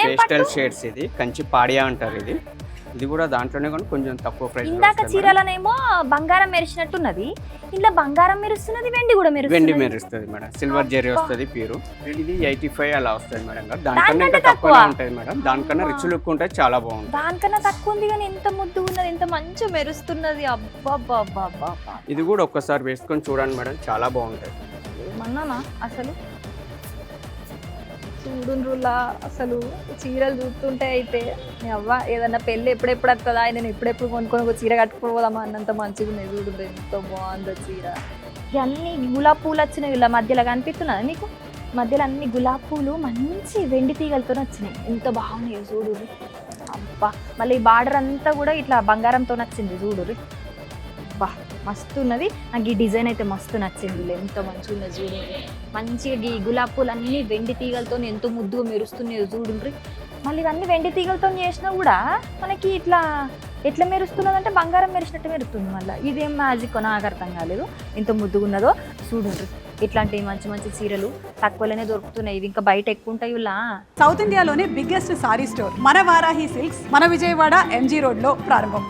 Pastel shades, ఇది కంచి పాడియా అంటారు. ఇది కూడా దాంట్లోనే కానీ కొంచెం తక్కువ ప్రైస్. ఇందాక చీరలనేమో బంగారం మెరిసినట్టున్నది, ఇలా బంగారం మెరుస్తున్నది, వెండి కూడా వెండి మెరుస్తుంది మేడం. సిల్వర్ జెరీ వస్తుంది ప్యూర్. ఇది 85 అలా వస్తుంది మేడం. దానికన్నా ఇంకా తక్కువ ఉంటుంది మేడం. దానికన్నా రిచ్ లుక్ ఉంటుంది, చాలా బాగుంటుంది. దానికన్నా తక్కువ ఉంది కానీ ఎంత ముద్దుగా ఉన్నది, ఎంత మంచిగా మెరుస్తున్నది. అబ్బా ఇది కూడా ఒక్కసారి వేసుకొని చూడండి మేడం, చాలా బాగుంటుంది. ఏమన్నానా అసలు చూడుండ్రులా, అసలు చీరలు చూస్తుంటే అయితే అవ్వ ఏదన్నా పెళ్ళి ఎప్పుడెప్పుడు వస్తుందా, ఆయన ఎప్పుడెప్పుడు కొనుక్కొని ఒక చీర కట్టుకోదామా అన్నంత మంచిగా ఉన్నాయి. చూడు ఎంత బాగుందో చీర. ఇవన్నీ గులాబీ పూలు వచ్చినాయి, ఇలా మధ్యలో కనిపిస్తున్నది మీకు, మధ్యలో అన్ని గులాబీ పూలు మంచి వెండి తీగలతో వచ్చినాయి, ఎంత బాగున్నాయి చూడు. అబ్బా మళ్ళీ ఈ బార్డర్ అంతా కూడా ఇట్లా బంగారంతో నచ్చింది చూడు. బా మస్తు ఉన్నది. నాకు ఈ డిజైన్ అయితే మస్తు నచ్చింది, ఎంత మంచిగా ఉన్నది చూడు. మంచిగా ఈ గులాబీ పూలు అన్నీ వెండి తీగలతో ఎంతో ముద్దుగా మెరుస్తున్నాయి చూడుండ్రి. మళ్ళీ ఇవన్నీ వెండి తీగలతో చేసినా కూడా మనకి ఇట్లా ఎట్లా మెరుస్తున్నది అంటే బంగారం మెరిసినట్టు మెరుస్తుంది. మళ్ళీ ఇదేం మ్యాజిక్ నాకు అర్థం కాలేదు, ఎంత ముద్దుగా ఉన్నదో చూడుండ్రి. ఇట్లాంటి మంచి మంచి చీరలు తక్కువలోనే దొరుకుతున్నాయి, ఇవి ఇంకా బయట ఎక్కువ ఉంటాయి. ఇలా సౌత్ ఇండియాలోనే బిగ్గెస్ట్ సారీ స్టోర్ మన వారాహి సిల్క్స్ మన విజయవాడ MG రోడ్ లో ప్రారంభం.